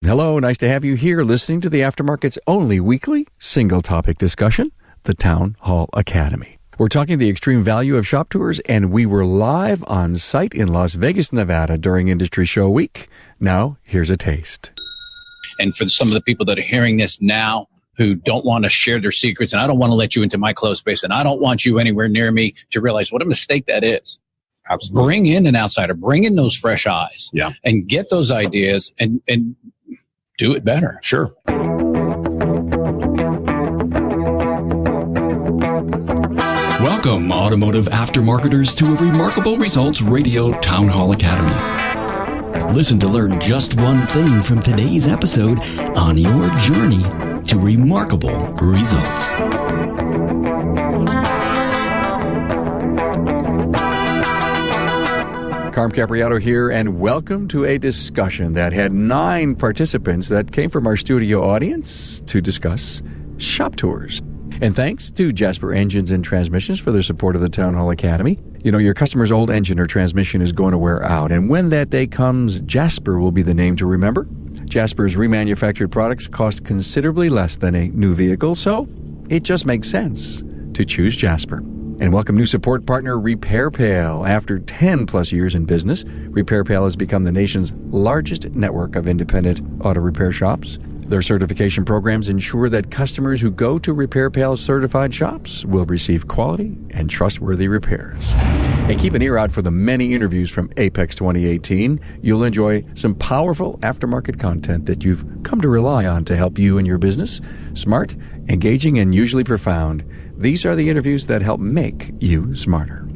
Hello, nice to have you here listening to the Aftermarket's only weekly single-topic discussion, the Town Hall Academy. We're talking the extreme value of shop tours, and we were live on site in Las Vegas, Nevada during Industry Show Week. Now, here's a taste. And for some of the people that are hearing this now who don't want to share their secrets, and I don't want to let you into my closed space, and I don't want you anywhere near me to realize what a mistake that is. Absolutely. Bring in an outsider, bring in those fresh eyes, and get those ideas and do it better. Sure. Welcome, automotive aftermarketers, to a Remarkable Results Radio Town Hall Academy. Listen to learn just one thing from today's episode on your journey to remarkable results. Carm Capriato here, and welcome to a discussion that had 9 participants that came from our studio audience to discuss shop tours. And thanks to Jasper Engines and Transmissions for their support of the Town Hall Academy. You know, your customer's old engine or transmission is going to wear out, and when that day comes, Jasper will be the name to remember. Jasper's remanufactured products cost considerably less than a new vehicle, so it just makes sense to choose Jasper. And welcome new support partner RepairPal. After 10 plus years in business, RepairPal has become the nation's largest network of independent auto repair shops. Their certification programs ensure that customers who go to RepairPal certified shops will receive quality and trustworthy repairs. And keep an ear out for the many interviews from Apex 2018. You'll enjoy some powerful aftermarket content that you've come to rely on to help you in your business. Smart, engaging, and usually profound. These are the interviews that help make you smarter.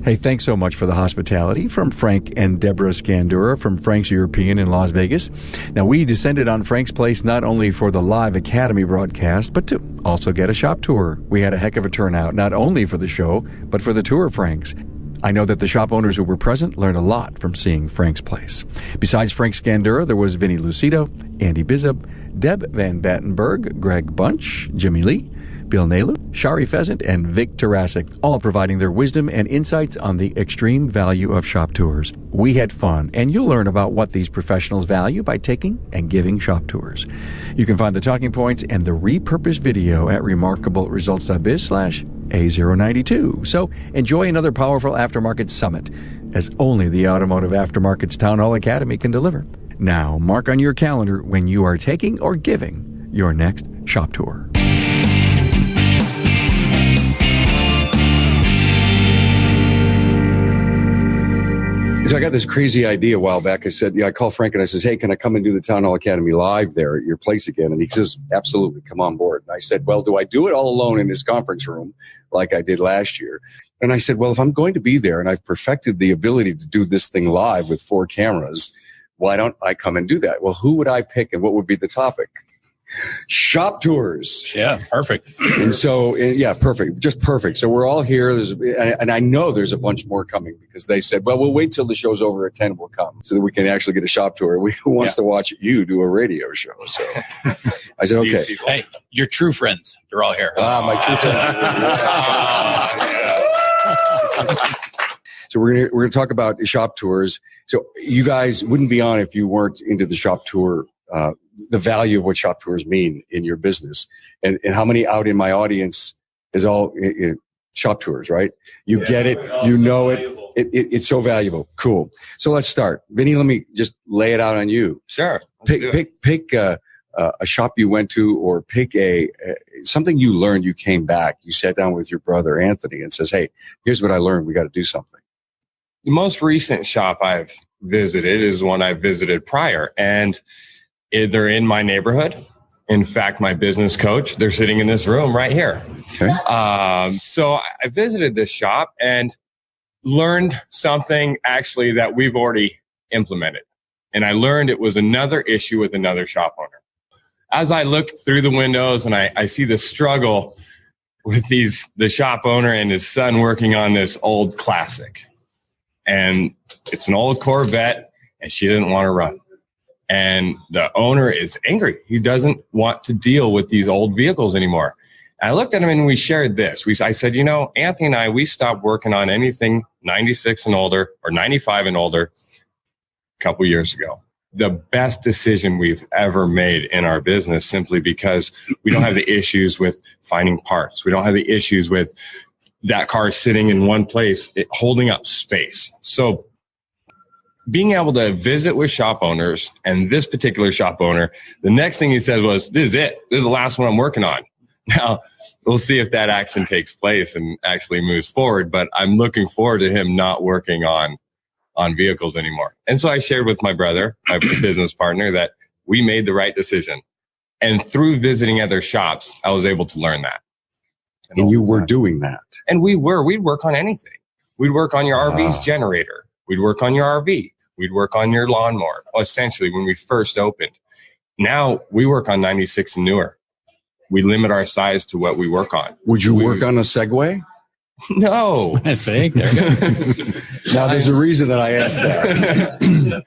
Hey, thanks so much for the hospitality from Frank and Deborah Scandura from Frank's European in Las Vegas. Now, we descended on Frank's place not only for the live Academy broadcast, but to also get a shop tour. We had a heck of a turnout, not only for the show, but for the tour of Frank's. I know that the shop owners who were present learned a lot from seeing Frank's place. Besides Frank Scandura, there was Vinnie Lucido, Andy Bizub, Deb Van Batenburg, Greg Bunch, Jimmy Lee, Bill Nalu, Shari Pheasant, and Vic Tarasik, all providing their wisdom and insights on the extreme value of shop tours. We had fun, and you'll learn about what these professionals value by taking and giving shop tours. You can find the talking points and the repurposed video at remarkableresults.biz/A092. So enjoy another powerful aftermarket summit, as only the Automotive Aftermarket's Town Hall Academy can deliver. Now, mark on your calendar when you are taking or giving your next shop tour. So I got this crazy idea a while back. I said, I called Frank and I says, hey, can I come and do the Town Hall Academy live there at your place again? And he says, absolutely, come on board. And I said, well, do I do it all alone in this conference room like I did last year? And I said, well, if I'm going to be there and I've perfected the ability to do this thing live with 4 cameras, why don't I come and do that? Well, who would I pick and what would be the topic? Shop tours. Yeah, perfect. And so, perfect. Just perfect. So we're all here. And I know there's a bunch more coming because they said, well, we'll wait till the show's over at 10 and we'll come so that we can actually get a shop tour. Who wants to watch you do a radio show? So I said, okay. Hey, your true friends. They're all here. My true friends. So we're gonna talk about shop tours. So you guys wouldn't be on if you weren't into the shop tour, the value of what shop tours mean in your business, and how many out in my audience is all shop tours, right? You get it, you know it. It's so valuable. Cool. So let's start. Vinnie, let me just lay it out on you. Sure. Pick a shop you went to, or pick something you learned. You came back. You sat down with your brother Anthony and says, "Hey, here's what I learned. We got to do something." The most recent shop I've visited is one I visited prior, and they're in my neighborhood. In fact, my business coach, they're sitting in this room right here. Okay. So I visited this shop and learned something actually that we've already implemented. And I learned it was another issue with another shop owner. As I look through the windows and I see the struggle with the shop owner and his son working on this old classic. And it's an old Corvette and she didn't want to run. And the owner is angry. He doesn't want to deal with these old vehicles anymore. And I looked at him and we shared this. I said, Anthony and I, we stopped working on anything 96 and older or 95 and older a couple years ago. the best decision we've ever made in our business, simply because we don't have the issues with finding parts. We don't have the issues with that car sitting in one place, holding up space. So being able to visit with shop owners, and this particular shop owner, the next thing he said was, this is it. This is the last one I'm working on. Now, we'll see if that action takes place and actually moves forward, but I'm looking forward to him not working on vehicles anymore. And so I shared with my brother, my business partner, that we made the right decision. And through visiting other shops, I was able to learn that. And you were doing that. And we'd work on anything. We'd work on your RV's generator. We'd work on your RV. We'd work on your lawnmower. Essentially, when we first opened. Now we work on 96 and newer. We limit our size to what we work on. Would you work on a Segway? No. I see. There you go. Now, there's a reason that I asked that.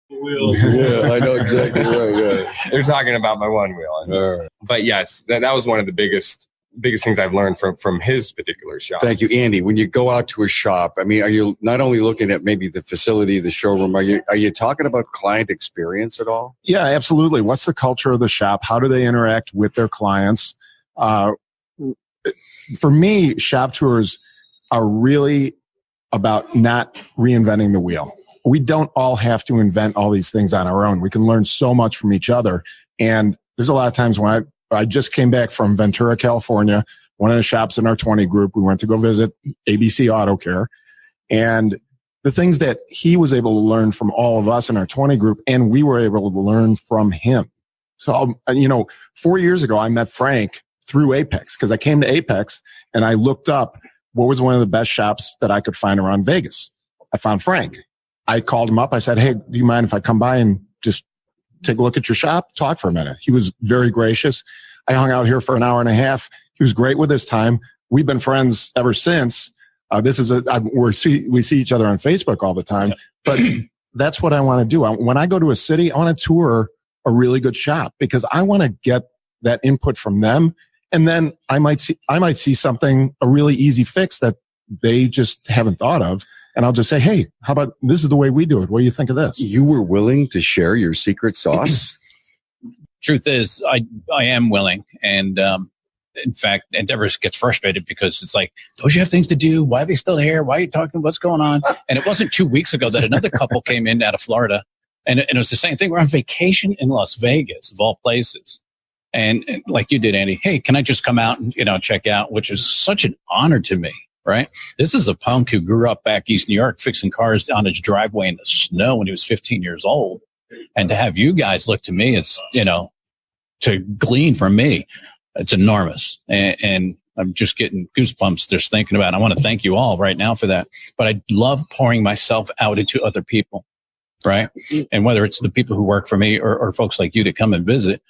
Yeah, I know exactly right. Yeah. They're talking about my one wheel. But yes, that was one of the biggest things I've learned from his particular shop. Thank you, Andy. When you go out to a shop, I mean, are you not only looking at maybe the facility, the showroom, are you talking about client experience at all? Yeah, absolutely. What's the culture of the shop? How do they interact with their clients? For me, shop tours are really about not reinventing the wheel. We don't all have to invent all these things on our own. We can learn so much from each other. And there's a lot of times when I just came back from Ventura, California, one of the shops in our 20 group. We went to go visit ABC Auto Care. And the things that he was able to learn from all of us in our 20 group, and we were able to learn from him. So, 4 years ago, I met Frank through Apex, because I came to Apex and I looked up what was one of the best shops that I could find around Vegas. I found Frank. I called him up. I said, hey, do you mind if I come by and just take a look at your shop, talk for a minute? He was very gracious. I hung out here for an hour and a half. He was great with his time. We've been friends ever since. We see each other on Facebook all the time, but that's what I want to do. When I go to a city, I want to tour a really good shop, because I want to get that input from them. And then I might see something, a really easy fix that they just haven't thought of. And I'll just say, hey, how about this is the way we do it? What do you think of this? You were willing to share your secret sauce? Truth is, I am willing. And in fact, Deborah gets frustrated because it's like, don't you have things to do? Why are they still here? Why are you talking? What's going on? And it wasn't 2 weeks ago that another couple came in out of Florida. And it was the same thing. We're on vacation in Las Vegas, of all places. And like you did, Andy, hey, can I just come out and, check out? Which is such an honor to me, right? This is a punk who grew up back East New York fixing cars on his driveway in the snow when he was 15 years old. And to have you guys look to me, it's, to glean from me, it's enormous. And I'm just getting goosebumps just thinking about it. I want to thank you all right now for that. But I love pouring myself out into other people, right? And whether it's the people who work for me or folks like you to come and visit,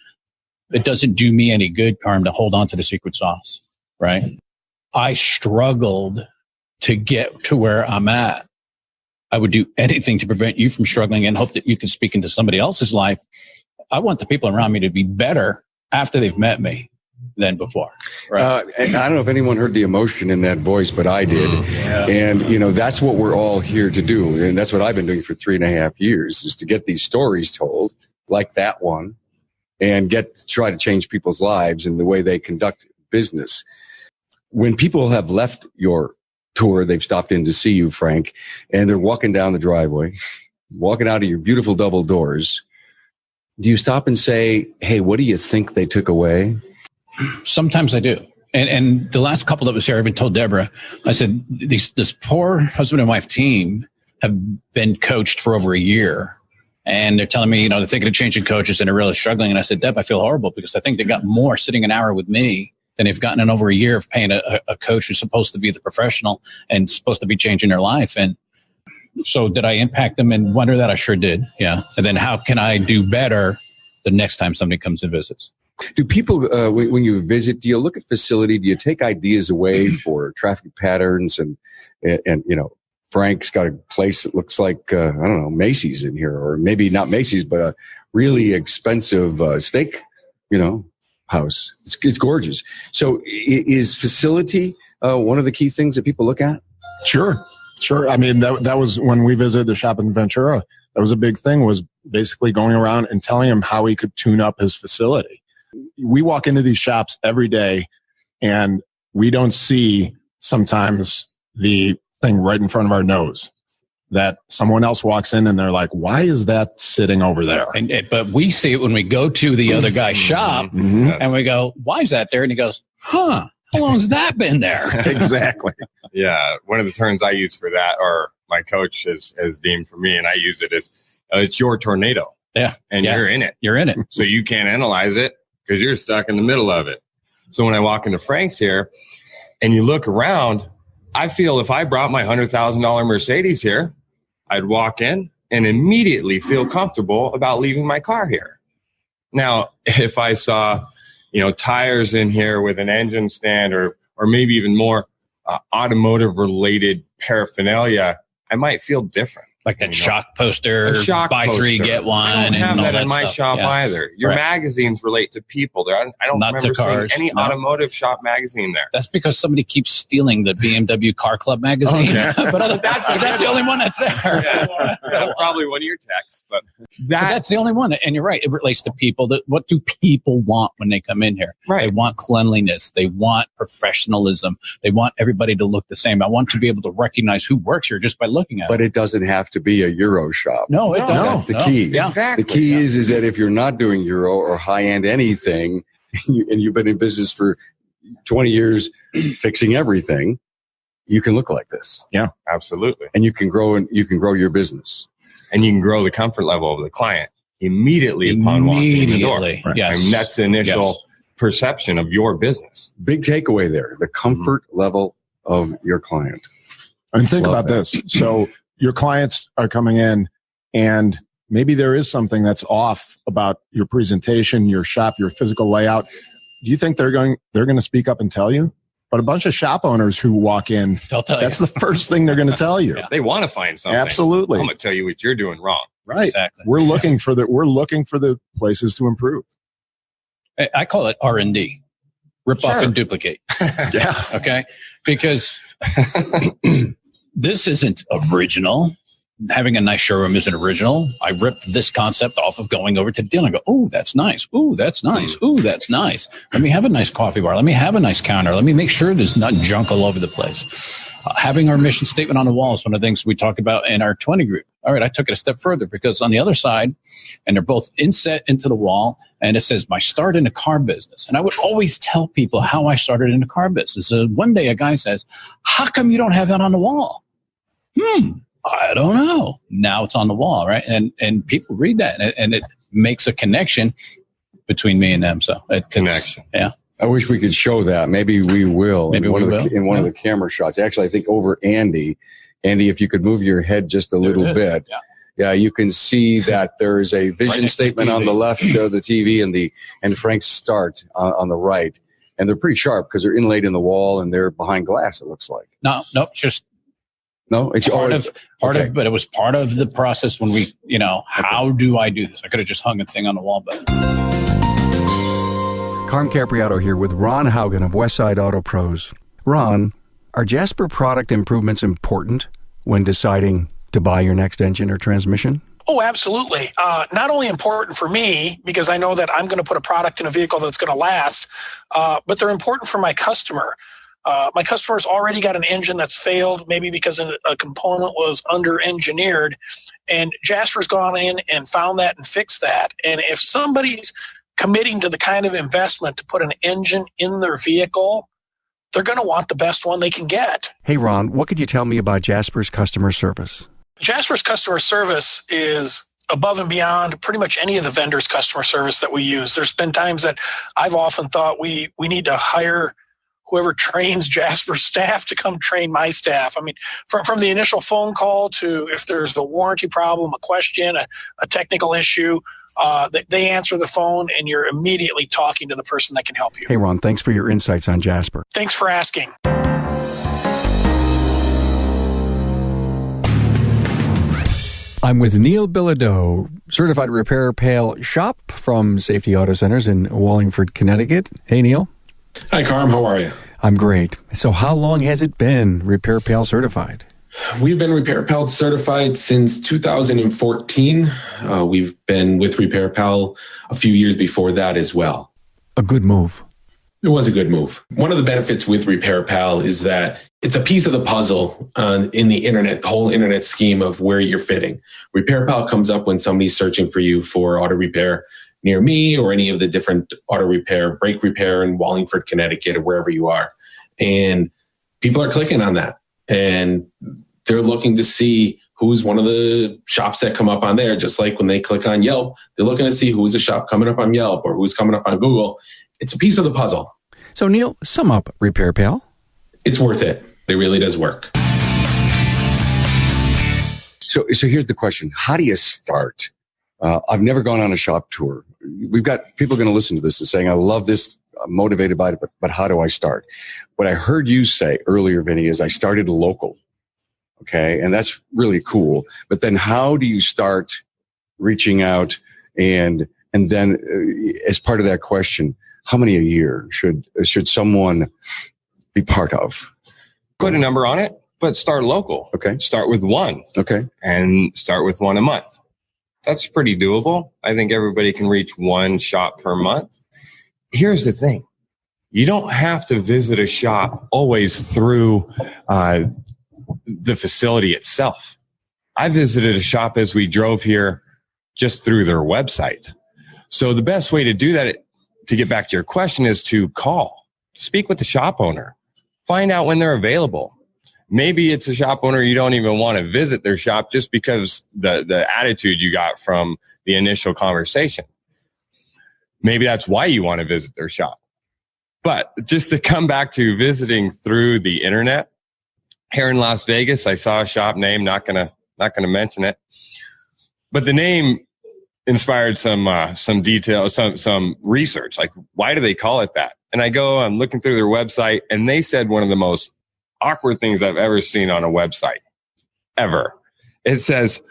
it doesn't do me any good, Carm, to hold on to the secret sauce, right? I struggled to get to where I'm at. I would do anything to prevent you from struggling and hope that you can speak into somebody else's life. I want the people around me to be better after they've met me than before. Right? I don't know if anyone heard the emotion in that voice, but I did. Yeah. And, that's what we're all here to do. And that's what I've been doing for 3.5 years, is to get these stories told, like that one, and try to change people's lives and the way they conduct business. When people have left your tour, they've stopped in to see you, Frank, and they're walking down the driveway, walking out of your beautiful double doors. Do you stop and say, hey, what do you think they took away? Sometimes I do. And the last couple that was here, I even told Deborah, I said, this poor husband and wife team have been coached for over a year. And they're telling me, they're thinking of changing coaches and they're really struggling. And I said, Deb, I feel horrible because I think they got more sitting an hour with me than they've gotten in over a year of paying a coach who's supposed to be the professional and supposed to be changing their life. And so did I impact them and wonder that? I sure did. Yeah. And then how can I do better the next time somebody comes and visits? Do people, when you visit, do you look at facility? Do you take ideas away for traffic patterns and Frank's got a place that looks like, Macy's in here, or maybe not Macy's, but a really expensive steak, house. It's gorgeous. So is facility one of the key things that people look at? Sure. I mean, that was when we visited the shop in Ventura. That was a big thing, was basically going around and telling him how he could tune up his facility. We walk into these shops every day and we don't see sometimes the thing right in front of our nose that someone else walks in and they're like, why is that sitting over there? But we see it when we go to the other guy's shop and we go, why is that there? And he goes, how long's that been there? Exactly. Yeah. One of the terms I use for that, or my coach has deemed for me, and I use it as it's your tornado. Yeah. And you're in it. You're in it. So you can't analyze it because you're stuck in the middle of it. So when I walk into Frank's here and you look around, I feel if I brought my $100,000 Mercedes here, I'd walk in and immediately feel comfortable about leaving my car here. Now, if I saw, tires in here with an engine stand or maybe even more automotive related paraphernalia, I might feel different. Like that shock poster, buy three, get one. I don't have that in my shop yeah. either. Your magazines relate to people. I don't Not remember to cars, seeing any automotive shop magazine there. That's because somebody keeps stealing the BMW Car Club magazine. But that's the only one that's there. That's probably one of your texts. But that's the only one. And you're right. It relates to people. What do people want when they come in here? Right. They want cleanliness. They want professionalism. They want everybody to look the same. I want to be able to recognize who works here just by looking at it. But it doesn't have to be a Euro shop. No, it doesn't. That's the key. Yeah. Exactly. The key is that if you're not doing Euro or high-end anything, and you've been in business for 20 years fixing everything, you can look like this. Yeah, absolutely. And you can grow your business. And you can grow the comfort level of the client immediately upon walking in the door. Right. Yes. I mean, that's the initial perception of your business. Big takeaway there, the comfort level of your client. And think about this. So your clients are coming in and maybe there is something that's off about your presentation, your shop, your physical layout. Do you think they're going to speak up and tell you? But a bunch of shop owners who walk in, that's the first thing they're going to tell you. They want to find something. Absolutely. I'm going to tell you what you're doing wrong. Right. Exactly. We're looking for the places to improve. I call it R&D. Rip off and duplicate. Yeah. Okay. Because this isn't original. Having a nice showroom isn't original. I ripped this concept off of going over to the deal and go, oh, that's nice. Oh, that's nice. Oh, that's nice. Let me have a nice coffee bar. Let me have a nice counter. Let me make sure there's not junk all over the place. Having our mission statement on the wall is one of the things we talk about in our 20 group. All right, I took it a step further because on the other side, and they're both inset into the wall, and it says, my start in the car business. And I would always tell people how I started in the car business. One day a guy says, how come you don't have that on the wall? I don't know. Now it's on the wall, right? And people read that, and it makes a connection between me and them. So connection. Yeah. I wish we could show that. Maybe we will. Maybe in one we of will. In one of the camera shots. Actually, I think over Andy. Andy, if you could move your head just a little bit. Yeah, you can see that there is a vision statement on the left of the TV and Frank's start on the right. And they're pretty sharp because they're inlaid in the wall and they're behind glass, it looks like. No, just No, it's part of, but it was part of the process when we, how do I do this? I could have just hung a thing on the wall, but. Carm Capriato here with Ron Haugen of Westside Auto Pros. Ron, are Jasper product improvements important when deciding to buy your next engine or transmission? Oh, absolutely. Not only important for me, because I know that I'm going to put a product in a vehicle that's going to last, but they're important for my customer. My customer's already got an engine that's failed, maybe because a component was under-engineered, and Jasper's gone in and found that and fixed that. And if somebody's committing to the kind of investment to put an engine in their vehicle, they're going to want the best one they can get. Hey, Ron, what could you tell me about Jasper's customer service? Jasper's customer service is above and beyond pretty much any of the vendors' customer service that we use. There's been times that I've often thought we need to hire whoever trains Jasper's staff to come train my staff. I mean, from the initial phone call to if there's a warranty problem, a question, a technical issue, they answer the phone and you're immediately talking to the person that can help you. Hey, Ron, thanks for your insights on Jasper. Thanks for asking. I'm with Neil Bilodeau, certified repair pail shop from Safety Auto Centers in Wallingford, Connecticut. Hey, Neil. Hi, Carm. How are you? I'm great. So how long has it been repair pail certified? We've been Repair Pal certified since 2014. We've been with Repair Pal a few years before that as well. A good move. It was a good move. One of the benefits with Repair Pal is that it's a piece of the puzzle in the internet, the whole internet scheme of where you're fitting. Repair Pal comes up when somebody's searching for you for auto repair near me or any of the different auto repair, brake repair in Wallingford, Connecticut, or wherever you are. And people are clicking on that. And they're looking to see who's one of the shops that come up on there. Just like when they click on Yelp, they're looking to see who's a shop coming up on Yelp or who's coming up on Google. It's a piece of the puzzle. So, Neil, sum up Repair Pal. It's worth it. It really does work. So here's the question. How do you start? I've never gone on a shop tour. We've got people going to listen to this and saying, I love this, I'm motivated by it, but how do I start? What I heard you say earlier, Vinnie, is I started local. Okay. And that's really cool. But then how do you start reaching out? And then as part of that question, how many a year should someone be part of? Put a number on it, but start local. Okay. Start with one. Okay. And start with one a month. That's pretty doable. I think everybody can reach one shop per month. Here's the thing. You don't have to visit a shop always through the facility itself. I visited a shop as we drove here just through their website. So the best way to do that, to get back to your question, is to call, speak with the shop owner, find out when they're available. Maybe it's a shop owner you don't even want to visit their shop just because the attitude you got from the initial conversation. Maybe that's why you want to visit their shop. But just to come back to visiting through the internet, here in Las Vegas, I saw a shop name, not gonna mention it, but the name inspired some detail, some research. Like, why do they call it that? And I'm looking through their website, and they said one of the most awkward things I've ever seen on a website, ever. It says,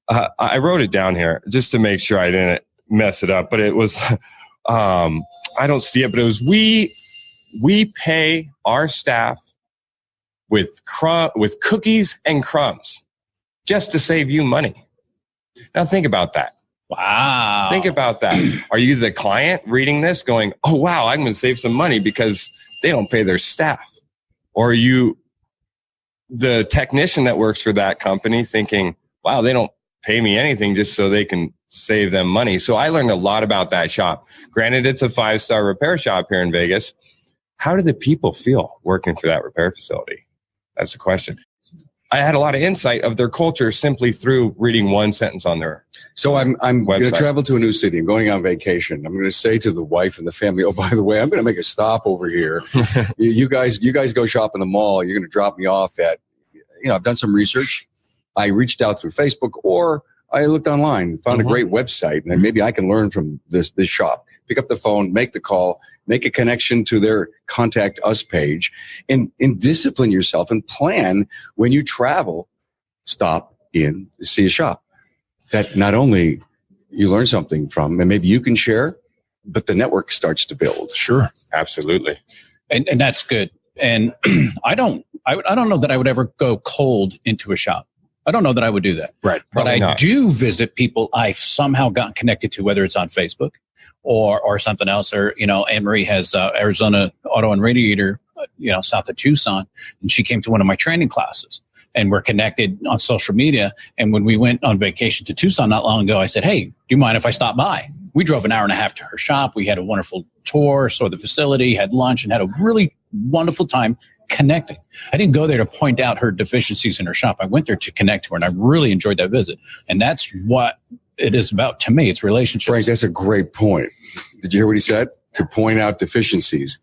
I wrote it down here just to make sure I didn't mess it up, but it was, I don't see it, but it was, we pay our staff with cookies and crumbs just to save you money. Now think about that. Wow. Think about that. Are you the client reading this going, oh, wow, I'm going to save some money because they don't pay their staff? Or are you the technician that works for that company thinking, wow, they don't pay me anything just so they can save them money? So I learned a lot about that shop. Granted, it's a 5-star repair shop here in Vegas. How do the people feel working for that repair facility? That's the question. I had a lot of insight of their culture simply through reading one sentence on their So I'm going to travel to a new city. I'm going on vacation. I'm going to say to the wife and the family, oh, by the way, I'm going to make a stop over here. you guys go shop in the mall. You're going to drop me off at, I've done some research. I reached out through Facebook, or I looked online, found a great website, and maybe I can learn from this shop. Pick up the phone, make the call, make a connection to their contact us page, and discipline yourself and plan when you travel, stop in to see a shop that not only you learn something from, and maybe you can share, but the network starts to build. Sure. Absolutely. And that's good. And I don't know that I would ever go cold into a shop. I don't know that I would do that. Right. But I do visit people I've somehow gotten connected to, whether it's on Facebook or something else. Or, Anne Marie has Arizona Auto and Radiator, south of Tucson. And she came to one of my training classes. And we're connected on social media. And when we went on vacation to Tucson not long ago, I said, hey, do you mind if I stop by? We drove an hour and a half to her shop. We had a wonderful tour, saw the facility, had lunch, and had a really wonderful time connecting. I didn't go there to point out her deficiencies in her shop. I went there to connect to her, and I really enjoyed that visit. And that's what it is about to me. It's relationships. Frank, that's a great point. Did you hear what he said? To point out deficiencies.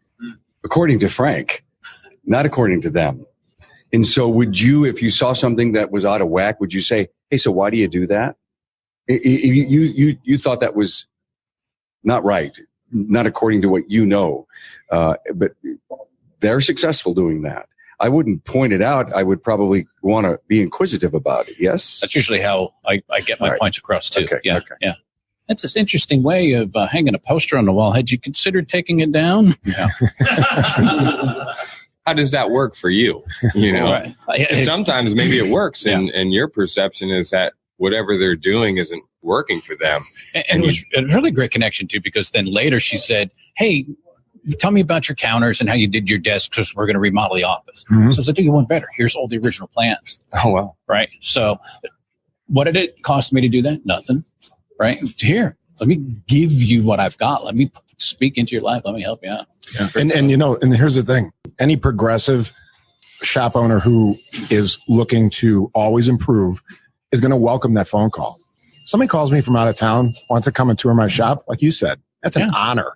According to Frank, not according to them. And so would you, if you saw something that was out of whack, would you say, hey, so why do you do that? You thought that was not right, not according to what you know. But they're successful doing that. I wouldn't point it out. I would probably want to be inquisitive about it. Yes? That's usually how I get my points across, too. Okay. Yeah. That's an interesting way of hanging a poster on the wall. Had you considered taking it down? Yeah. how does that work for you? You know, Right. And sometimes maybe it works, and your perception is that whatever they're doing isn't working for them. And it was a really great connection too, because then later she said, "Hey, tell me about your counters and how you did your desk, because we're going to remodel the office." Mhm. So I said, "Do you want better? Here's all the original plans." Oh, wow. Right. So what did it cost me to do that? Nothing. Right. Here, let me give you what I've got. Let me speak into your life. Let me help you out. Yeah. And you know, and here's the thing: any progressive shop owner who is looking to always improve is going to welcome that phone call. Somebody calls me from out of town, wants to come and tour my shop, like you said, that's an honor.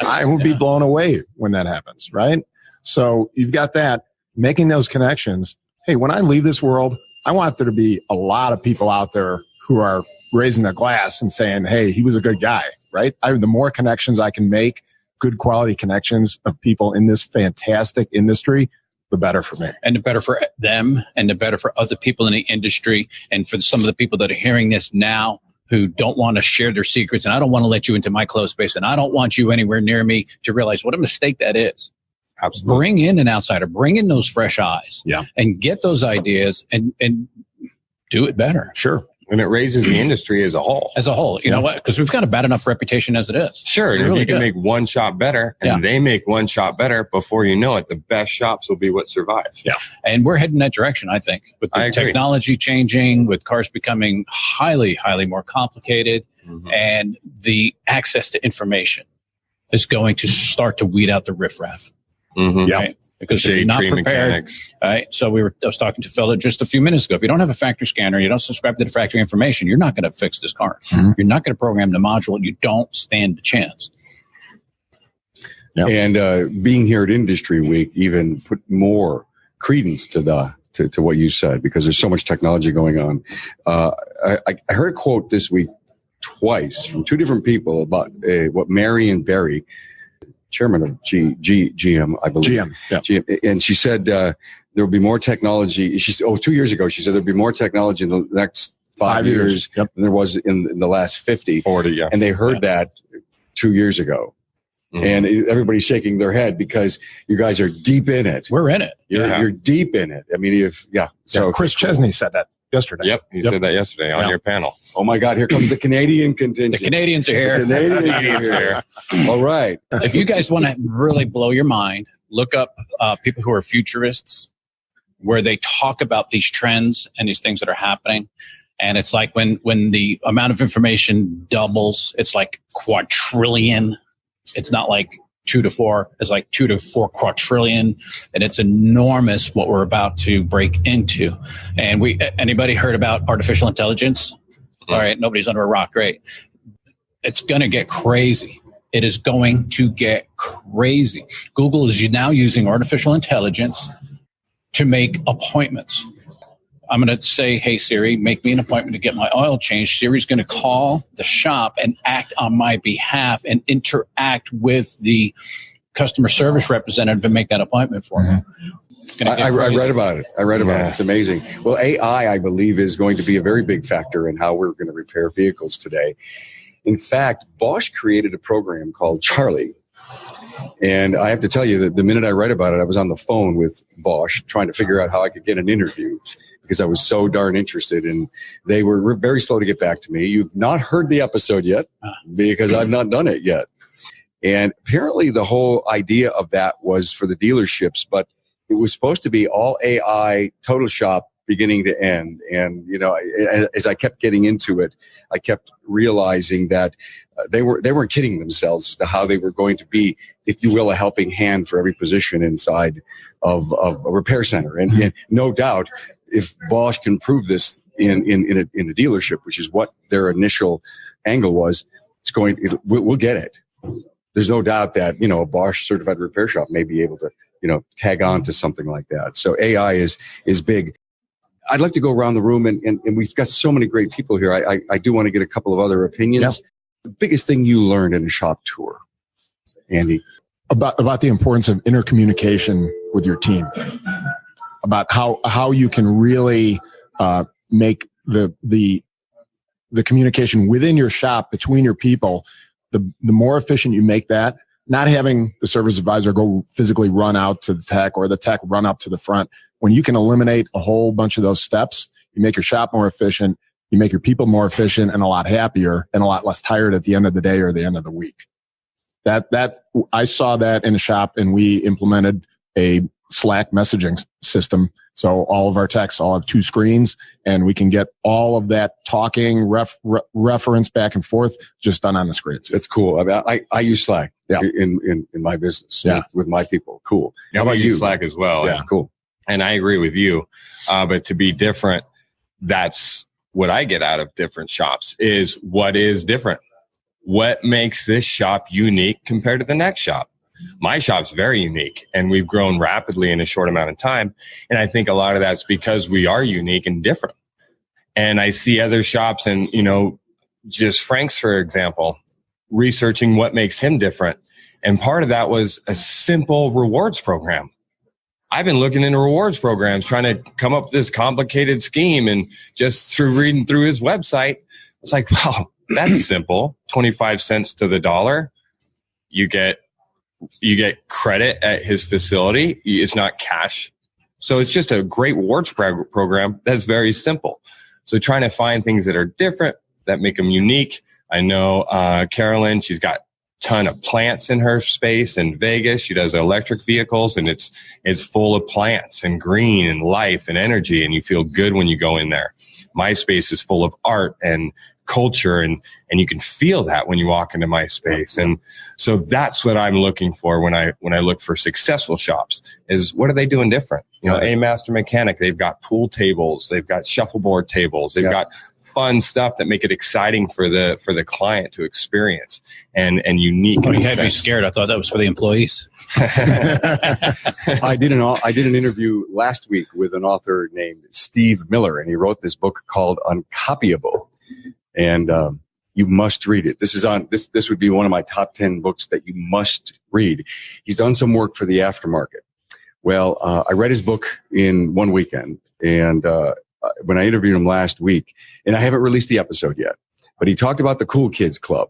I will be blown away when that happens, right? So you've got that, making those connections. Hey, when I leave this world, I want there to be a lot of people out there who are raising their glass and saying, hey, he was a good guy, right? The more connections I can make, good quality connections of people in this fantastic industry, the better for me. And the better for them, and the better for other people in the industry, and for some of the people that are hearing this now who don't want to share their secrets. And I don't want to let you into my closed space, and I don't want you anywhere near me, to realize what a mistake that is. Absolutely. Bring in an outsider, bring in those fresh eyes, and get those ideas and do it better. Sure. And it raises the industry as a whole. As a whole, you know what? Because we've got a bad enough reputation as it is. Sure. And if you can make one shop better, and they make one shop better, before you know it, the best shops will be what survive. Yeah. And we're heading that direction, I think, with the technology changing, with cars becoming highly, highly more complicated, and the access to information is going to start to weed out the riffraff. Right? Because if you're not prepared, right? So I was talking to Phil just a few minutes ago. If you don't have a factory scanner, you don't subscribe to the factory information, you're not going to fix this car. You're not going to program the module. You don't stand a chance. Yep. And being here at Industry Week even put more credence to to what you said, because there's so much technology going on. I heard a quote this week twice from two different people about what Marion Berry, chairman of GM, I believe. GM, and she said there will be more technology. 2 years ago, she said there'll be more technology in the next 5 years than there was in the last 40. And they heard that 2 years ago. And everybody's shaking their head because you guys are deep in it. We're in it. You're deep in it. I mean, So Chris Chesney said that yesterday. Yep, he said that yesterday on your panel. Oh my God, here comes the Canadian contingent. The Canadians are here. The Canadians are here. All right. If you guys want to really blow your mind, look up people who are futurists, where they talk about these trends and these things that are happening. And it's like when the amount of information doubles, it's like quadrillion. It's not like 2 to 4. It's like 2 to 4 quadrillion, and it's enormous what we're about to break into. And anybody heard about artificial intelligence? All right, nobody's under a rock. Great. It's going to get crazy. It is going to get crazy. Google is now using artificial intelligence to make appointments. I'm going to say, hey, Siri, make me an appointment to get my oil changed. Siri's going to call the shop and act on my behalf and interact with the customer service representative and make that appointment for me. I read about it. It's amazing. Well, AI, I believe, is going to be a very big factor in how we're going to repair vehicles today. In fact, Bosch created a program called Charlie. And I have to tell you that the minute I read about it, I was on the phone with Bosch trying to figure out how I could get an interview, because I was so darn interested, and they were very slow to get back to me. You've not heard the episode yet because I've not done it yet. And apparently the whole idea of that was for the dealerships, but it was supposed to be all AI, total shop, beginning to end. And, as I kept getting into it, I kept realizing that they weren't kidding themselves as to how they were going to be, if you will, a helping hand for every position inside of a repair center. And no doubt, if Bosch can prove this in a dealership, which is what their initial angle was, we'll get it. There's no doubt that, a Bosch certified repair shop may be able to, tag on to something like that. So AI is big. I'd like to go around the room, and we've got so many great people here. I do want to get a couple of other opinions. Yep. The biggest thing you learned in a shop tour, Andy? About the importance of intercommunication with your team. About how you can really make the communication within your shop between your people. The more efficient you make that, not having the service advisor go physically run out to the tech or the tech run up to the front. When you can eliminate a whole bunch of those steps, you make your shop more efficient, you make your people more efficient and a lot happier and a lot less tired at the end of the day or the end of the week. That I saw that in the shop, and we implemented a Slack messaging system. So all of our techs all have 2 screens, and we can get all of that talking reference back and forth just done on the screens. It's cool. I use Slack in my business with my people. Cool. How about you? Slack as well. Yeah, cool. And I agree with you. But to be different, that's what I get out of different shops is what is different. What makes this shop unique compared to the next shop? My shop's very unique, and we've grown rapidly in a short amount of time. And I think a lot of that's because we are unique and different. And I see other shops and, just Frank's, for example, researching what makes him different. And part of that was a simple rewards program. I've been looking into rewards programs, trying to come up with this complicated scheme. And just through reading through his website, it's like, wow, that's simple. 25 cents to the dollar. You get credit at his facility. It's not cash. So it's just a great rewards program that's very simple. So trying to find things that are different, that make them unique. I know Carolyn, she's got a ton of plants in her space in Vegas. She does electric vehicles, and it's full of plants and green and life and energy, and you feel good when you go in there. My space is full of art and culture, and you can feel that when you walk into my space. And so that's what I'm looking for when I look for successful shops is what are they doing different? A Master Mechanic, they've got pool tables, they've got shuffleboard tables, they've got fun stuff that make it exciting for the client to experience and unique. Oh, you had me scared. I thought that was for the employees. I did an interview last week with an author named Steve Miller, and he wrote this book called Uncopyable. And you must read it. This would be one of my top 10 books that you must read. He's done some work for the aftermarket. Well, I read his book in one weekend, and when I interviewed him last week, and I haven't released the episode yet, but he talked about the Cool Kids Club.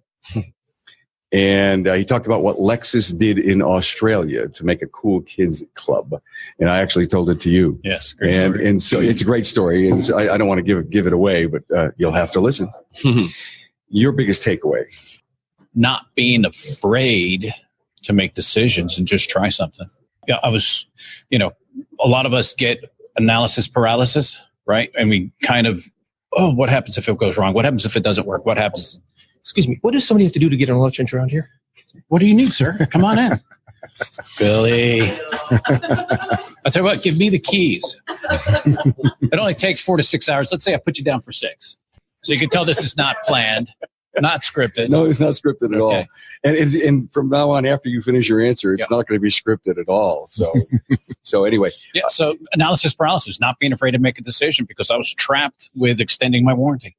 And he talked about what Lexus did in Australia to make a Cool Kids Club. And I actually told it to you. Yes, great story. And so it's a great story. And so I don't want to give it away, but you'll have to listen. Your biggest takeaway? Not being afraid to make decisions and just try something. Yeah, I was, a lot of us get analysis paralysis, right? And we kind of, what happens if it goes wrong? What happens if it doesn't work? What happens? Excuse me, what does somebody have to do to get an oil change around here? What do you need, sir? Come on in. Billy. I'll tell you what, give me the keys. It only takes 4 to 6 hours. Let's say I put you down for 6. So you can tell this is not planned, not scripted. No, it's not scripted at all. And from now on, after you finish your answer, it's not going to be scripted at all. So anyway. Yeah, so analysis paralysis, not being afraid to make a decision because I was trapped with extending my warranty.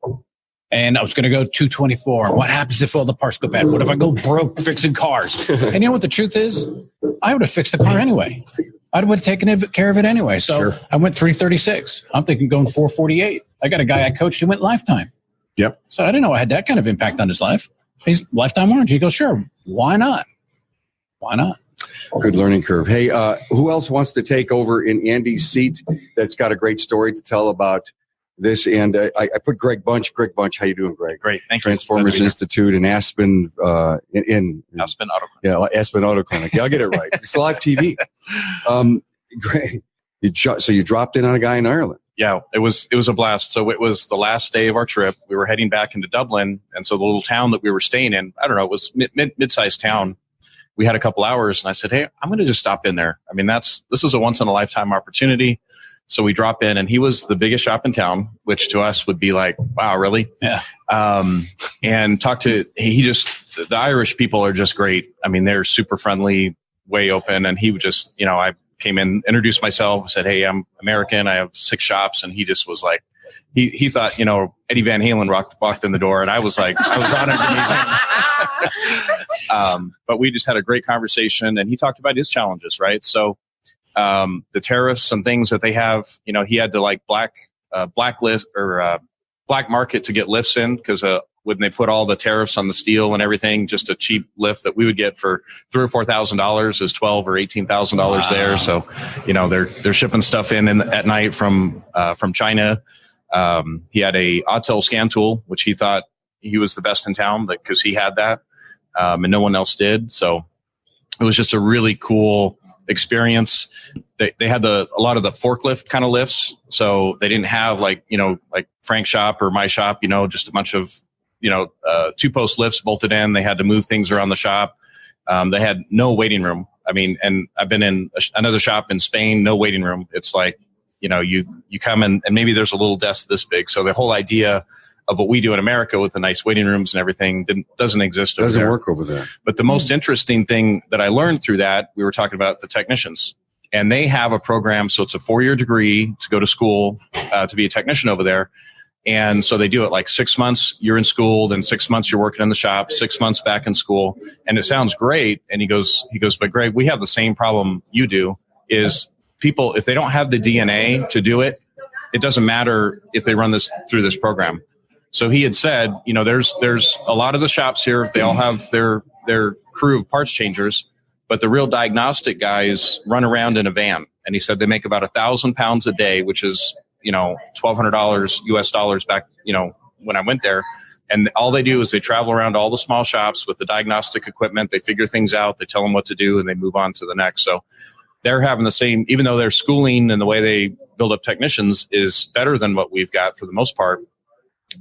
And I was going to go 224. What happens if all the parts go bad? What if I go broke fixing cars? And you know what the truth is? I would have fixed the car anyway. I would have taken care of it anyway. So I went 336. I'm thinking going 448. I got a guy I coached who went lifetime. Yep. So I didn't know I had that kind of impact on his life. He's lifetime warranty. He goes, sure. Why not? Why not? Good learning curve. Hey, who else wants to take over in Andy's seat that's got a great story to tell about this? And I put Greg Bunch. Greg Bunch, how you doing, Greg? Great, thank you. Transformers Institute in Aspen. In Aspen Auto Clinic. Yeah, Aspen Auto Clinic. Yeah, I'll get it right. It's live TV. Greg, so you dropped in on a guy in Ireland. Yeah, it was a blast. So it was the last day of our trip. We were heading back into Dublin, and so the little town that we were staying in, I don't know, it was mid-sized town. We had a couple hours, and I said, hey, I'm going to just stop in there. I mean, this is a once-in-a-lifetime opportunity. So we drop in, and he was the biggest shop in town, which to us would be like, wow, really? Yeah. And the Irish people are just great. I mean, they're super friendly, way open. And he would just, I came in, introduced myself, said, hey, I'm American. I have 6 shops. And he just was like, he thought, Eddie Van Halen walked in the door. And I was like, I was honored to meet him. But we just had a great conversation, and he talked about his challenges, right? So, the tariffs and things that they have, he had to blacklist or black market to get lifts in because when they put all the tariffs on the steel and everything, just a cheap lift that we would get for $3,000 or $4,000 is $12,000 or $18,000 there. So, they're shipping stuff in at night from China. He had a Autel scan tool, which he thought he was the best in town because he had that, and no one else did. So it was just a really cool experience. They had a lot of the forklift kind of lifts, so they didn't have like Frank's shop or my shop, just a bunch of 2-post lifts bolted in. They had to move things around the shop. They had no waiting room. I mean, and I've been in another shop in Spain, no waiting room. It's like, you come in and maybe there's a little desk this big. So the whole idea of what we do in America with the nice waiting rooms and everything doesn't exist over there. Doesn't work over there. But the most interesting thing that I learned through that, we were talking about the technicians. And they have a program, so it's a 4-year degree to go to school to be a technician over there. And so they do it like 6 months you're in school, then 6 months you're working in the shop, 6 months back in school. And it sounds great. And he goes, but Greg, we have the same problem you do, is people, if they don't have the DNA to do it, it doesn't matter if they run this through this program. So he had said, there's a lot of the shops here, they all have their crew of parts changers, but the real diagnostic guys run around in a van. And he said they make about 1,000 pounds a day, which is, $1,200 US dollars back, when I went there. And all they do is they travel around all the small shops with the diagnostic equipment. They figure things out. They tell them what to do, and they move on to the next. So they're having the same, even though their schooling and the way they build up technicians is better than what we've got for the most part,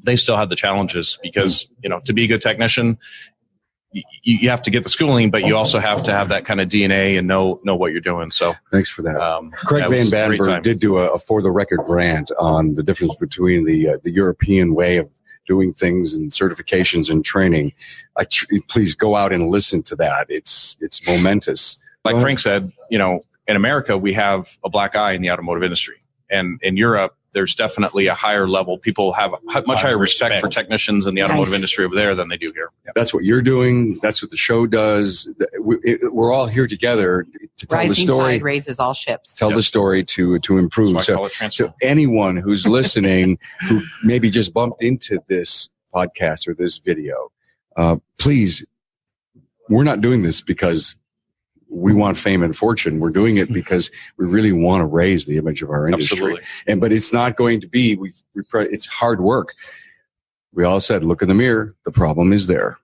they still have the challenges because, to be a good technician, you have to get the schooling, but you also have to have that kind of DNA and know what you're doing. So thanks for that. Craig Van Batenburg did do a for the record rant on the difference between the European way of doing things and certifications and training. Please go out and listen to that. It's momentous. Like Frank said, in America, we have a black eye in the automotive industry. And in Europe, there's definitely a higher level. People have a much higher respect for technicians in the automotive industry over there than they do here. Yeah. That's what you're doing. That's what the show does. We're all here together to tell the story. Rising tide raises all ships. Tell the story to improve. So anyone who's listening who maybe just bumped into this podcast or this video, please, we're not doing this because we want fame and fortune. We're doing it because we really want to raise the image of our industry. Absolutely. But it's not going to be, it's hard work. We all said, look in the mirror. The problem is there.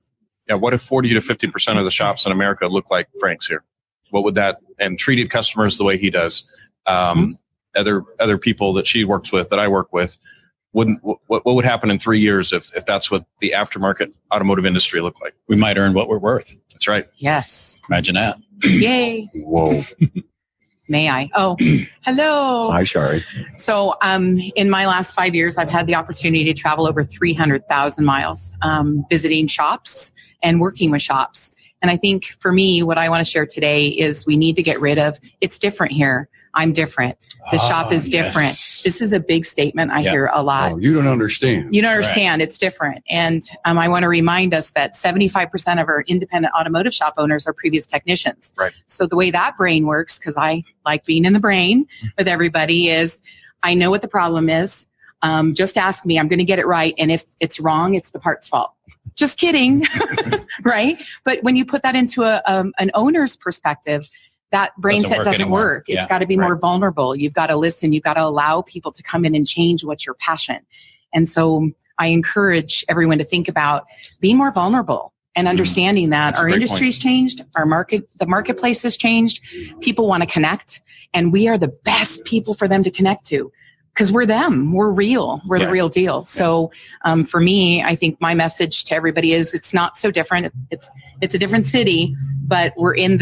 Yeah. What if 40 to 50% of the shops in America look like Frank's here? What would that, and treated customers the way he does? Other people that she works with, that I work with, what would happen in 3 years if that's what the aftermarket automotive industry looked like? We might earn what we're worth. That's right. Yes. Imagine that. Yay. Whoa. May I? Oh, hello. Hi, Shari. So in my last 5 years, I've had the opportunity to travel over 300,000 miles, visiting shops and working with shops. And I think for me, what I want to share today is we need to get rid of, it's different here. I'm different. The shop is different. Yes. This is a big statement I hear a lot. Oh, you don't understand. You don't understand. Right. It's different. And I want to remind us that 75% of our independent automotive shop owners are previous technicians. Right. So the way that brain works, because I like being in the brain with everybody, is I know what the problem is. Just ask me. I'm going to get it right. And if it's wrong, it's the part's fault. Just kidding. Right? But when you put that into an owner's perspective, that brain set doesn't work. It's got to be more vulnerable. You've got to listen. You've got to allow people to come in and change what's your passion. And so I encourage everyone to think about being more vulnerable and understanding that our industry's changed, the marketplace has changed. People want to connect, and we are the best people for them to connect to. Because we're them. We're real. We're the real deal. So for me, I think my message to everybody is it's not so different. It's a different city, but we're in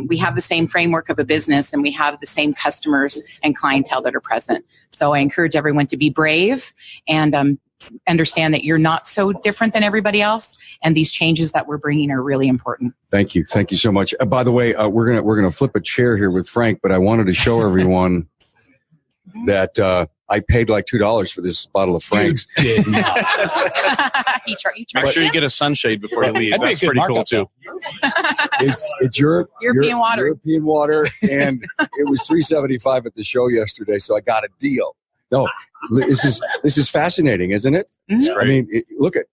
we have the same framework of a business, and we have the same customers and clientele that are present. So I encourage everyone to be brave and understand that you're not so different than everybody else. And these changes that we're bringing are really important. Thank you. Thank you so much. By the way, we're gonna flip a chair here with Frank, but I wanted to show everyone that I paid like $2 for this bottle of Frank's. You did not. Make sure you get a sunshade before you leave. That's pretty cool too. It's European water, and it was $3.75 at the show yesterday, so I got a deal. No, this is fascinating, isn't it? Mm-hmm. I mean, look at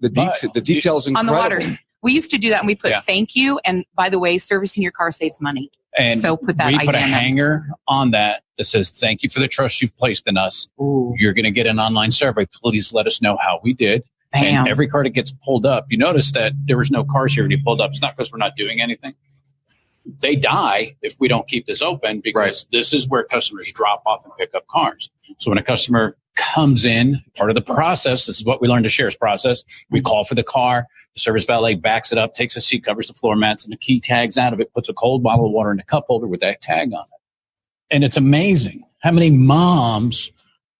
The details on incredible. the waters. We used to do that, and we put Yeah. thank you. And by the way, servicing your car saves money. And So put that we put a idea in there. hanger on that says, thank you for the trust you've placed in us. Ooh. You're going to get an online survey. Please let us know how we did. Bam. And every car that gets pulled up, you notice that there was no cars here when you pulled up. It's not because we're not doing anything. They die if we don't keep this open, because this is where customers drop off and pick up cars. So when a customer comes in, part of the process, this is what we learned to share is process. We call for the car. The service valet backs it up, takes a seat, covers the floor mats, and the key tags out of it, puts a cold bottle of water in a cup holder with that tag on it. And it's amazing how many moms,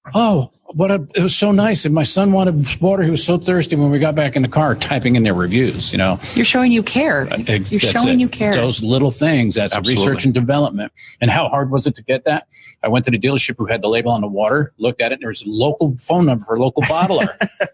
it was so nice. And my son wanted water. He was so thirsty when we got back in the car, typing in their reviews, You're showing you care. You're showing you care. Those little things, that's Absolutely. research and development. And how hard was it to get that? I went to the dealership who had the label on the water, looked at it, and there was a local phone number for a local bottler.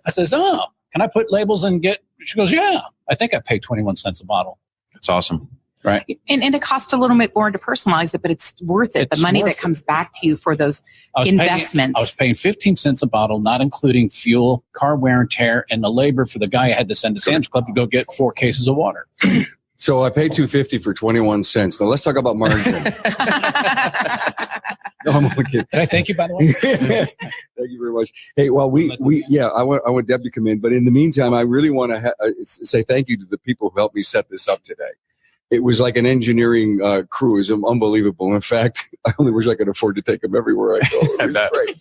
I says, can I put labels and get? She goes, yeah. I think I paid 21 cents a bottle. That's awesome. Right. And it costs a little bit more to personalize it, but it's worth it. It's the money worth that comes back to you for those investments. I was paying 15 cents a bottle, not including fuel, car wear and tear, and the labor for the guy I had to send to Sam's Club to go get 4 cases of water. So I paid $2.50 for 21 cents. Now let's talk about margin. No, I'm only kidding. Did I thank you, by the way? Thank you very much. Hey, well, I want Deb to come in, but in the meantime, I really want to say thank you to the people who helped me set this up today. It was like an engineering crew. It was unbelievable. In fact, I only wish I could afford to take them everywhere I go. It was great.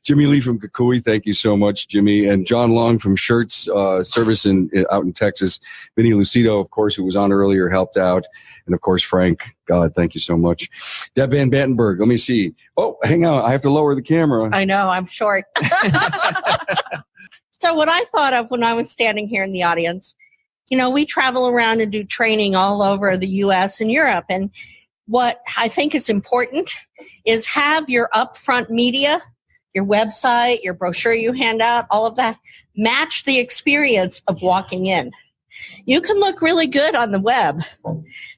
Jimmy Lee from Kukui, thank you so much, Jimmy. And John Long from Shirts Service out in Texas. Vinnie Lucido, of course, who was on earlier, helped out. And, of course, Frank. God, thank you so much. Deb Van Batenburg, let me see. Oh, hang on. I have to lower the camera. I know, I'm short. So what I thought of when I was standing here in the audience, we travel around and do training all over the U.S. and Europe. And what I think is important is have your upfront media, your website, your brochure you hand out, all of that, match the experience of walking in. You can look really good on the web,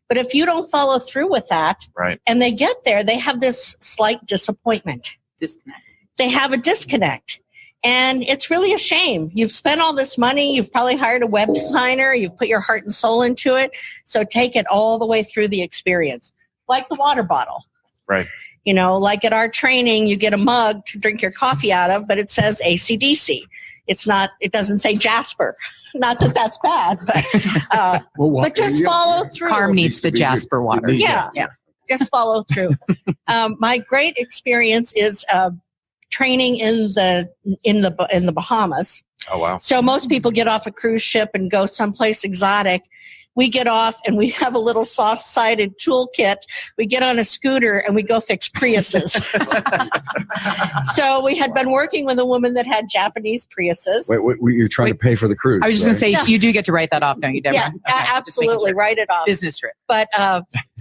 but if you don't follow through with that, right, and they get there, they have this slight disappointment. Disconnect. They have a disconnect. And it's really a shame. You've spent all this money. You've probably hired a web designer. You've put your heart and soul into it. So take it all the way through the experience, like the water bottle. Right. Like at our training, you get a mug to drink your coffee out of, but it says AC/DC. It doesn't say Jasper. Not that that's bad, but but just follow through. Carm needs the Jasper water. Yeah. Just follow through. My great experience is training in the Bahamas. Oh, wow. So most people get off a cruise ship and go someplace exotic. We get off and we have a little soft-sided toolkit. We get on a scooter and we go fix Priuses. So we had been working with a woman that had Japanese Priuses. Wait, you're trying to pay for the cruise. I was just going to say, you do get to write that off, don't you, Deborah? Yeah, absolutely. Write it off. Business trip. But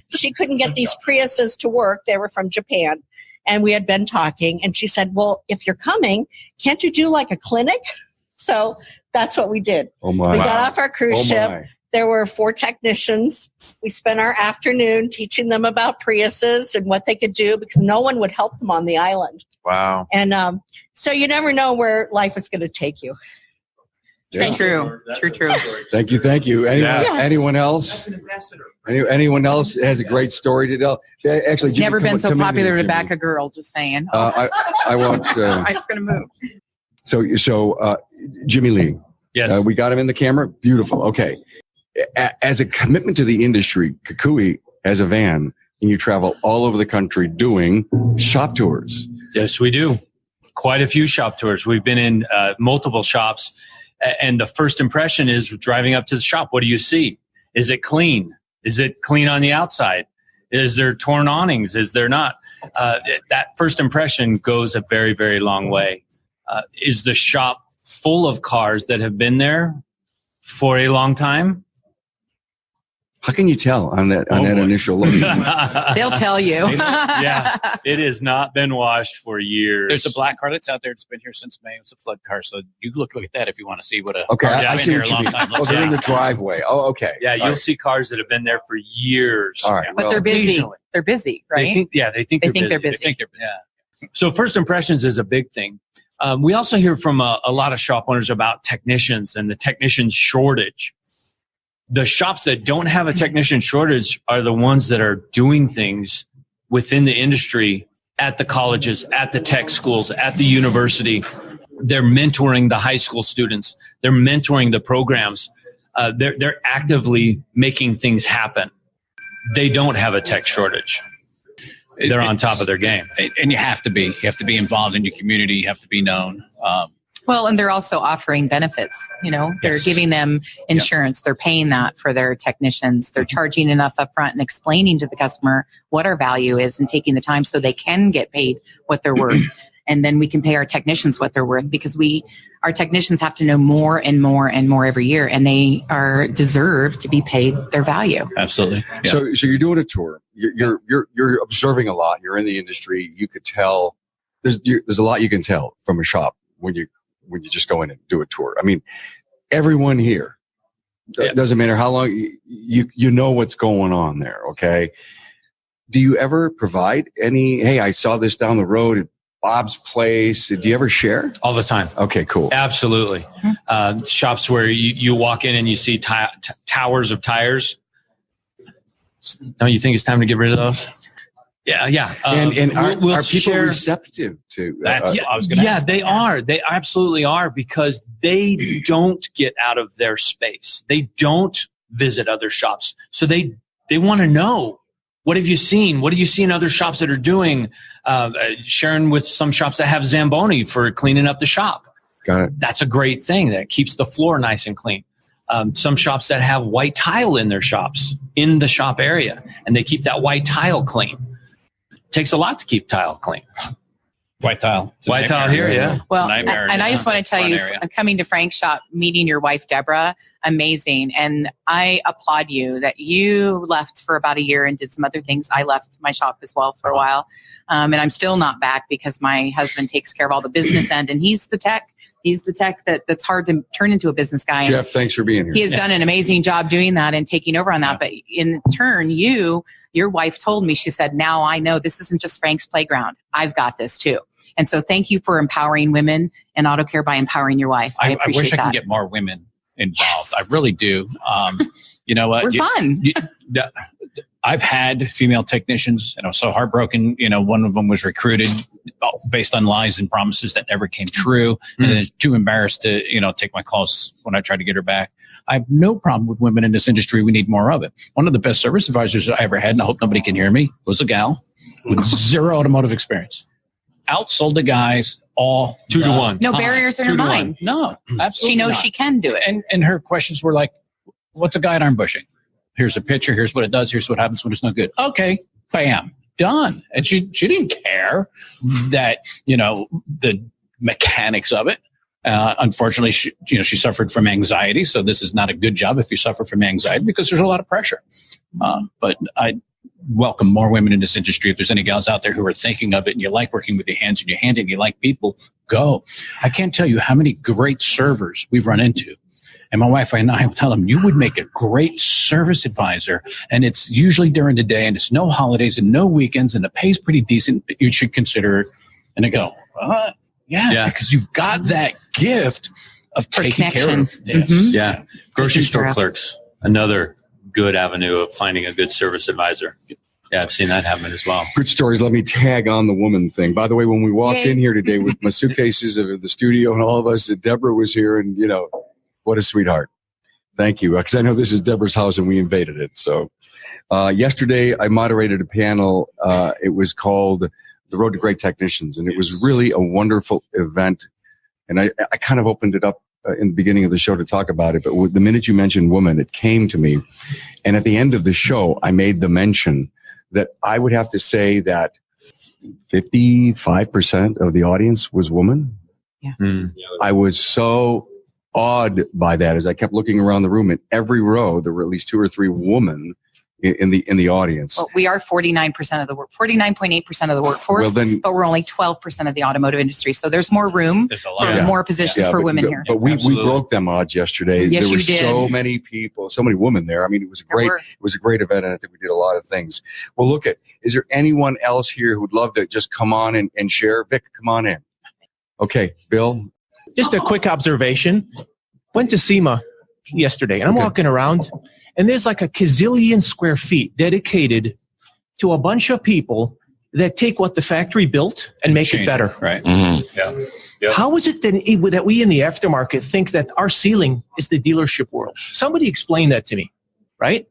she couldn't get these Priuses to work. They were from Japan. And we had been talking, and she said, well, if you're coming, can't you do like a clinic? So that's what we did. Oh, my. We got off our cruise ship. My. There were 4 technicians. We spent our afternoon teaching them about Priuses and what they could do because no one would help them on the island. Wow. And so you never know where life is going to take you. Yeah. True. Thank you. Anyone else? Anyone else has a great story to tell? Actually, It's never been so popular to back a girl, just saying. I want. I'm just going to move. So, Jimmy Lee. Yes. We got him in the camera. Beautiful. Okay. As a commitment to the industry, Kukui has a van, and you travel all over the country doing shop tours. Yes, we do. Quite a few shop tours. We've been in multiple shops. And the first impression is driving up to the shop. What do you see? Is it clean? Is it clean on the outside? Is there torn awnings? Is there not? That first impression goes a very, very long way. Is the shop full of cars that have been there for a long time? How can you tell on that initial look? They'll tell you. Yeah, it has not been washed for years. There's a black car that's out there. It's been here since May. It's a flood car. So you look at that if you want to see what a Okay, car I that's see been here what a you long mean. time. Oh, they're in the driveway. Oh, okay. Yeah, you'll All see cars that have been there for years. All right. But they're busy. occasionally. They're busy, right? They think they're busy. They think they're busy. Yeah. So first impressions is a big thing. We also hear from a lot of shop owners about technicians and the technician shortage. The shops that don't have a technician shortage are the ones that are doing things within the industry, at the colleges, at the tech schools, at the university. They're mentoring the high school students. They're mentoring the programs. They're actively making things happen. They don't have a tech shortage. They're on top of their game. And you have to be. You have to be involved in your community. You have to be known. Well, and they're also offering benefits. They're giving them insurance. They're paying that for their technicians. They're charging enough upfront and explaining to the customer what our value is and taking the time so they can get paid what they're worth. And then we can pay our technicians what they're worth, because our technicians have to know more and more and more every year, and they deserve to be paid their value. Absolutely. Yeah. So you're doing a tour. You're observing a lot. You're in the industry. You could tell there's a lot you can tell from a shop when you just go in and do a tour. I mean, everyone here, doesn't matter how long you know what's going on there. Okay. Do you ever provide any? Hey, I saw this down the road at Bob's place. Do you ever share? All the time. Okay, cool. Absolutely. Shops where you walk in and you see towers of tires. Don't you think it's time to get rid of those? Yeah. And are people share, receptive to that? They are. They absolutely are, because they don't get out of their space. They don't visit other shops. So they want to know. What have you seen? What do you see in other shops that are doing? Sharing with some shops that have Zamboni for cleaning up the shop. Got it. That's a great thing. That keeps the floor nice and clean. Some shops that have white tile in their shops, in the shop area, and they keep that white tile clean. It takes a lot to keep tile clean. White tile. White tile here, yeah. Well, and I just want to tell you, coming to Frank's shop, meeting your wife, Deborah, amazing. And I applaud you that you left for about a year and did some other things. I left my shop as well for a while. And I'm still not back because my husband takes care of all the business end, and he's the tech. He's the tech that's hard to turn into a business guy. Jeff, thanks for being here. He has done an amazing job doing that and taking over on that. But in turn, your wife told me, she said, now I know this isn't just Frank's playground. I've got this too. And so thank you for empowering women in auto care by empowering your wife. I appreciate wish I that. could get more women involved. Yes. I really do. You know what? We're fun. I've had female technicians, and I was so heartbroken. One of them was recruited based on lies and promises that never came true. And then too embarrassed to, take my calls when I tried to get her back. I have no problem with women in this industry. We need more of it. One of the best service advisors I ever had, and I hope nobody can hear me, was a gal with zero automotive experience. Outsold the guys all 2-to-1. No barriers in her mind. No, absolutely she knows not. She can do it. And her questions were like, what's a guide arm bushing? Here's a picture. Here's what it does. Here's what happens when it's not good. Okay, bam, done. And she didn't care that, the mechanics of it. Unfortunately, she suffered from anxiety. So this is not a good job if you suffer from anxiety, because there's a lot of pressure. But I welcome more women in this industry. If there's any gals out there who are thinking of it and you like working with your hands in your hand and you like people, go. I can't tell you how many great servers we've run into. And my wife and I will tell them, you would make a great service advisor. And it's usually during the day, and it's no holidays and no weekends, and the pay's pretty decent. You should consider it. And I go, yeah, because you've got that gift of taking care of things. Mm-hmm. Yeah. Grocery store clerks, another good avenue of finding a good service advisor. Yeah, I've seen that happen as well. Good stories. Let me tag on the woman thing. By the way, when we walked in here today with my suitcases of the studio and all of us, Deborah was here, and what a sweetheart. Thank you. Because I know this is Deborah's house and we invaded it. So yesterday I moderated a panel. It was called The Road to Great Technicians, and it was really a wonderful event. And I kind of opened it up in the beginning of the show to talk about it, but the minute you mentioned woman, it came to me. And at the end of the show, I made the mention that I would have to say that 55% of the audience was woman. Yeah. I was so awed by that as I kept looking around the room. In every row, there were at least 2 or 3 women in the audience. Well, we are 49% of the 49.8% of the workforce, but we're only 12% of the automotive industry. So there's more room for more positions for women here. But we broke them odds yesterday. Yes, there were you did. so many people, so many women there. I mean, it was a great event, and I think we did a lot of things. Well, is there anyone else here who would love to just come on and share? Vic, come on in. Okay, Bill. Just a quick observation. Went to SEMA yesterday, and I'm walking around, and there's like a gazillion square feet dedicated to a bunch of people that take what the factory built and make it better. Right. Mm-hmm. Yeah. Yep. How is it that we in the aftermarket think that our ceiling is the dealership world? Somebody explain that to me, right?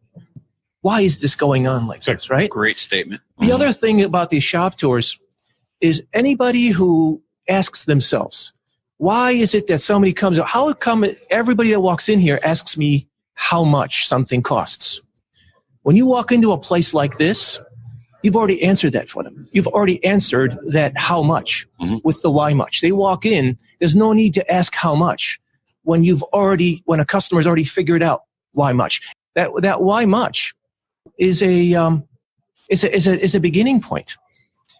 Why is this going on like this, right? Great statement. The other thing about these shop tours is anybody who asks themselves, why is it that somebody comes, how come everybody that walks in here asks me how much something costs? When you walk into a place like this, you've already answered that for them. You've already answered that how much with the why much. They walk in, there's no need to ask how much when a customer's already figured out why much. That why much is a beginning point.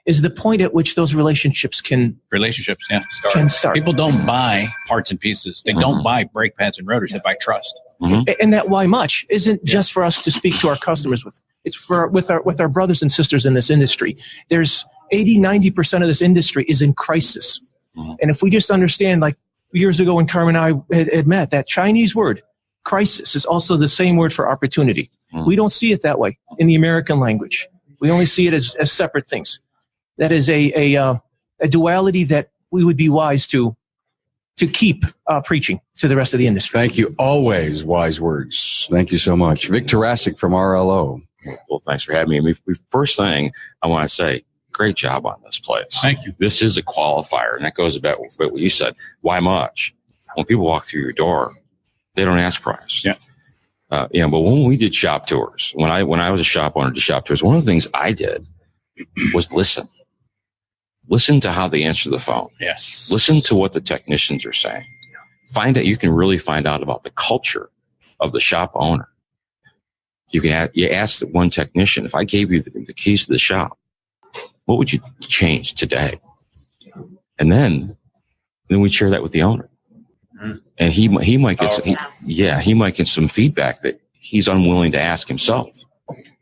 Is the point at which those relationships can start. People don't buy parts and pieces. They don't buy brake pads and rotors. They buy trust. And that why much isn't just for us to speak to our customers with. It's with our brothers and sisters in this industry. There's 80-90% of this industry is in crisis. And if we just understand, like years ago when Carmen and I had met, that Chinese word, crisis, is also the same word for opportunity. We don't see it that way in the American language. We only see it as separate things. That is a duality that we would be wise to keep preaching to the rest of the industry. Thank you. Always wise words. Thank you so much. Vic Tarasik from RLO. Well, thanks for having me. First thing I want to say, great job on this place. Thank you. This is a qualifier, and that goes about what you said. Why much? When people walk through your door, they don't ask price. Yeah. But when we did shop tours, when I was a shop owner, did shop tours, one of the things I did was listen. Listen to how they answer the phone. Yes. Listen to what the technicians are saying. You can really find out about the culture of the shop owner. You ask one technician, if I gave you the keys to the shop, what would you change today? And then we share that with the owner. And he might get some feedback that he's unwilling to ask himself.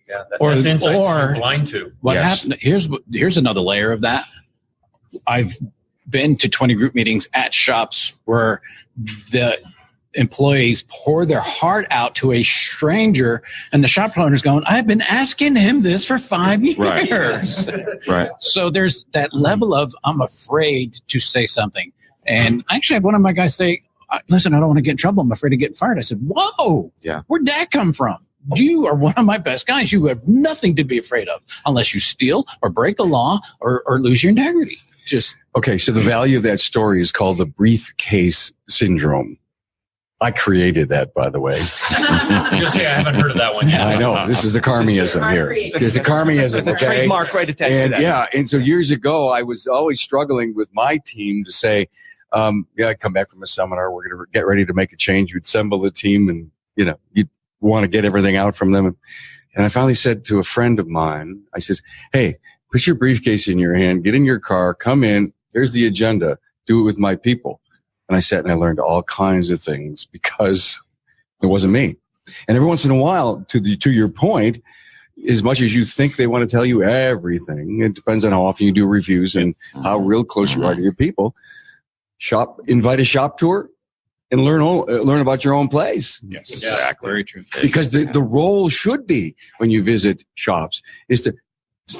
Yeah, that's insight you're blind to. What happened? Here's another layer of that. I've been to 20 group meetings at shops where the employees pour their heart out to a stranger, and the shop owner's going, I've been asking him this for 5 years. Right. So there's that level of, I'm afraid to say something. And I actually had one of my guys say, listen, I don't want to get in trouble. I'm afraid of getting fired. I said, whoa, where'd that come from? You are one of my best guys. You have nothing to be afraid of unless you steal or break the law or lose your integrity. Okay, so the value of that story is called the briefcase syndrome. I created that, by the way. Just say I haven't heard of that one yet. I know. This is a Carmeism here. There's a Carmeism. There's a trademark right attached to that. Yeah, and so years ago, I was always struggling with my team to say, I come back from a seminar, we're going to get ready to make a change. You'd assemble the team and, you'd want to get everything out from them. And I finally said to a friend of mine, I says, hey, put your briefcase in your hand, get in your car, come in. Here's the agenda. Do it with my people. And I sat and I learned all kinds of things because it wasn't me. And every once in a while, to your point, as much as you think they want to tell you everything, it depends on how often you do reviews and how real close you are to your people. Invite a shop tour and learn about your own place. Yes, exactly. Very true. Because the role should be when you visit shops is to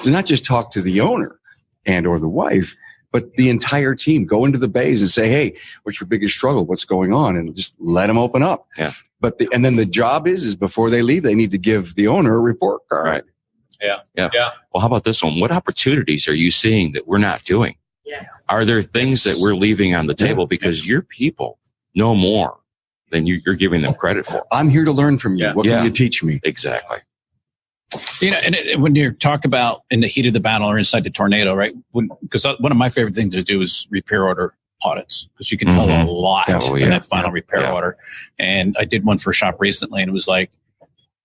not just talk to the owner and or the wife, but the entire team. Go into the bays and say, hey, what's your biggest struggle? What's going on? And just let them open up. Yeah. And then the job is before they leave, they need to give the owner a report card. Right. Yeah. Well, how about this one? What opportunities are you seeing that we're not doing? Yes. Are there things that we're leaving on the table because your people know more than you're giving them credit for? I'm here to learn from you. What can you teach me? Exactly. And when you talk about in the heat of the battle or inside the tornado, right? Because one of my favorite things to do is repair order audits, because you can tell a lot in that final repair order. And I did one for a shop recently, and it was like,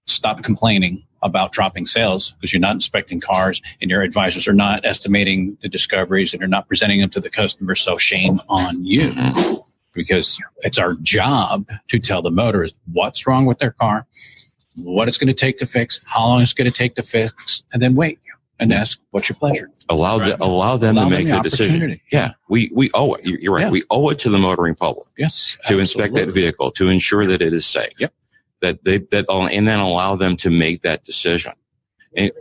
stop complaining about dropping sales because you're not inspecting cars and your advisors are not estimating the discoveries and you're not presenting them to the customer. So shame on you, because it's our job to tell the motorist what's wrong with their car, what it's going to take to fix, how long it's going to take to fix, and then wait. and ask, what's your pleasure? Allow them to make the decision. opportunity. Yeah, we owe it. You're right. Yeah. We owe it to the motoring public. Yes, to inspect that vehicle, to ensure that it is safe. Yep. And then allow them to make that decision. And,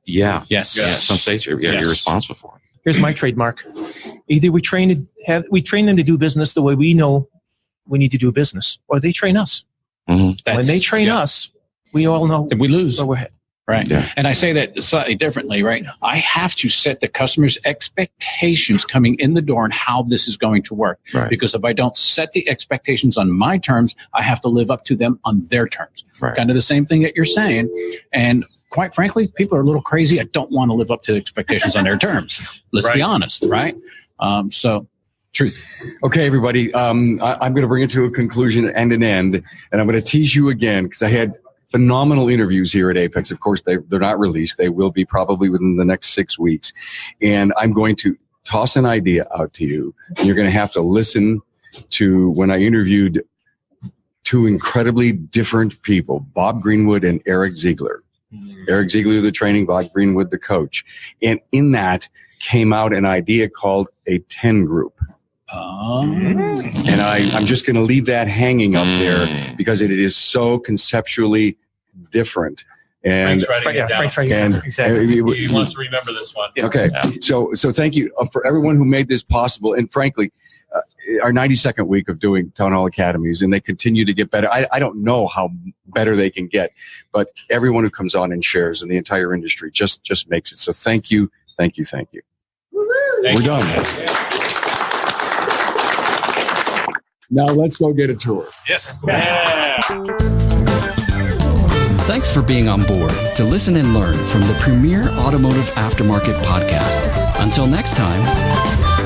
Yes. Some states you're responsible for it. Here's my trademark. Either we train them to do business the way we know we need to do business, or they train us. Mm-hmm. When they train us, we all know that we lose. Where we're headed. Right. Yeah. And I say that slightly differently, right? I have to set the customer's expectations coming in the door and how this is going to work. Right. Because if I don't set the expectations on my terms, I have to live up to them on their terms. Right. Kind of the same thing that you're saying. And quite frankly, people are a little crazy. I don't want to live up to expectations on their terms. Let's be honest, right? So, truth. Okay, everybody. I'm going to bring it to a conclusion and an end, and I'm going to tease you again because I had phenomenal interviews here at Apex. Of course, they're not released. They will be probably within the next 6 weeks. And I'm going to toss an idea out to you. And you're going to have to listen to when I interviewed two incredibly different people, Bob Greenwood and Eric Ziegler. Eric Ziegler, the training, Bob Greenwood, the coach. And in that came out an idea called a 10 group. And I'm just going to leave that hanging up there because it is so conceptually different. And Frank's writing it down. Exactly. He wants to remember this one. Okay. So thank you for everyone who made this possible. And frankly, our 92nd week of doing Town Hall Academies, and they continue to get better. I don't know how better they can get, but everyone who comes on and shares in the entire industry just makes it. So thank you. Thank you. Thank you. We're done. Now let's go get a tour. Yes. Yeah. Thanks for being on board to listen and learn from the premier automotive aftermarket podcast. Until next time.